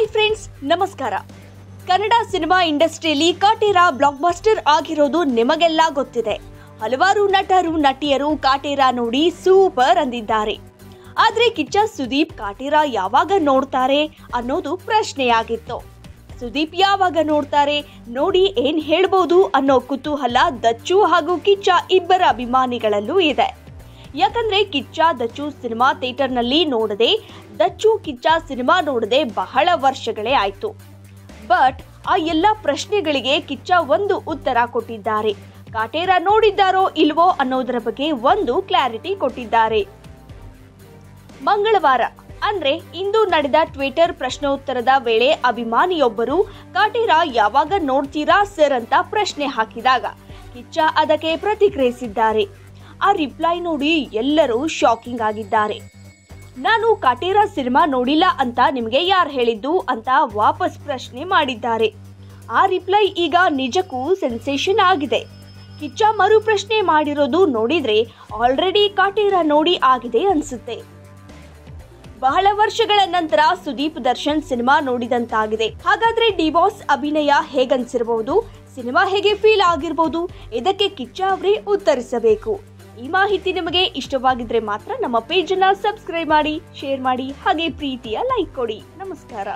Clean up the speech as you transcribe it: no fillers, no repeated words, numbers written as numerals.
Hi friends, ನಮಸ್ಕಾರ. Kannada cinema ಇಂಡಸ್ಟ್ರಿಯಲ್ಲಿ Kaatera block buster ಆಗಿರೋದು ನಿಮಗೆಲ್ಲ ಗೊತ್ತಿದೆ. ಹಲವಾರು ನಟರು ನಟಿಯರು ಕಾಟೇರ ನೋಡಿ ಸೂಪರ್ ಅಂದಿದ್ದಾರೆ. ಆದ್ರೆ ಕಿಚ್ಚ ಸುದೀಪ್ ಕಾಟೇರ ಯಾವಾಗ ನೋಡ್ತಾರೆ ಅನ್ನೋದು ಪ್ರಶ್ನೆಯಾಗಿತ್ತು. ಸುದೀಪ್ ಯಾವಾಗ ನೋಡ್ತಾರೆ, ನೋಡಿ ಏನ್ ಹೇಳ್ಬೋದು ಅನ್ನೋ ಕುತೂಹಲ ದಚ್ಚು ಹಾಗೂ ಕಿಚ್ಚ ಇಬ್ಬರ ಅಭಿಮಾನಿಗಳಲ್ಲೂ ಇದೆ. ಯಾಕಂದ್ರೆ ಕಿಚ್ಚ ದಚ್ಚು ಸಿನಿಮಾ ಥಿಯೇಟರ್ನಲ್ಲಿ ನೋಡದೆ, ದಚ್ಚು ಕಿಚ್ಚ ಸಿನಿಮಾ ನೋಡದೆ ಬಹಳ ವರ್ಷಗಳೇ ಆಯ್ತು. ಬಟ್ ಆ ಎಲ್ಲ ಪ್ರಶ್ನೆಗಳಿಗೆ ಕಿಚ್ಚ ಒಂದು ಉತ್ತರ ಕೊಟ್ಟಿದ್ದಾರೆ. ಕಾಟೇರ ನೋಡಿದ್ದಾರೋ ಇಲ್ವೋ ಅನ್ನೋದರ ಬಗ್ಗೆ ಒಂದು ಕ್ಲಾರಿಟಿ ಕೊಟ್ಟಿದ್ದಾರೆ. ಮಂಗಳವಾರ ಅಂದ್ರೆ ಇಂದು ನಡೆದ ಟ್ವಿಟರ್ ಪ್ರಶ್ನೋತ್ತರದ ವೇಳೆ ಅಭಿಮಾನಿಯೊಬ್ಬರು ಕಾಟೇರ ಯಾವಾಗ ನೋಡ್ತೀರಾ ಸರ್ ಅಂತ ಪ್ರಶ್ನೆ ಹಾಕಿದಾಗ ಕಿಚ್ಚ ಅದಕ್ಕೆ ಪ್ರತಿಕ್ರಿಯಿಸಿದ್ದಾರೆ. ಆ ರಿಪ್ಲೈ ನೋಡಿ ಎಲ್ಲರೂ ಶಾಕಿಂಗ್ ಆಗಿದ್ದಾರೆ. ನಾನು ಕಾಟೇರ ಸಿನಿಮಾ ನೋಡಿಲ್ಲ ಅಂತ ನಿಮಗೆ ಯಾರು ಹೇಳಿದ್ದು ಅಂತ ವಾಪಸ್ ಪ್ರಶ್ನೆ ಮಾಡಿದ್ದಾರೆ. ಆ ರಿಪ್ಲೈ ಈಗ ನಿಜಕ್ಕೂ ಸೆನ್ಸೇಷನ್ ಆಗಿದೆ. ಕಿಚ್ಚ ಮರು ಪ್ರಶ್ನೆ ಮಾಡಿರೋದು ನೋಡಿದ್ರೆ ಆಲ್ರೆಡಿ ಕಾಟೇರ ನೋಡಿ ಆಗಿದೆ ಅನ್ಸುತ್ತೆ. ಬಹಳ ವರ್ಷಗಳ ನಂತರ ಸುದೀಪ್ ದರ್ಶನ್ ಸಿನಿಮಾ ನೋಡಿದಂತಾಗಿದೆ. ಹಾಗಾದ್ರೆ ಡಿ ಬಾಸ್ ಅಭಿನಯ ಹೇಗನ್ಸಿರಬಹುದು, ಸಿನಿಮಾ ಹೇಗೆ ಫೀಲ್ ಆಗಿರಬಹುದು, ಇದಕ್ಕೆ ಕಿಚ್ಚ ಅವರೇ ಉತ್ತರಿಸಬೇಕು. ಈ ಮಾಹಿತಿ ನಿಮಗೆ ಇಷ್ಟವಾಗಿದ್ರೆ ಮಾತ್ರ ನಮ್ಮ ಪೇಜ್ ಅನ್ನ ಸಬ್ಸ್ಕ್ರೈಬ್ ಮಾಡಿ, ಶೇರ್ ಮಾಡಿ, ಹಾಗೆ ಪ್ರೀತಿಯ ಲೈಕ್ ಕೊಡಿ. ನಮಸ್ಕಾರ.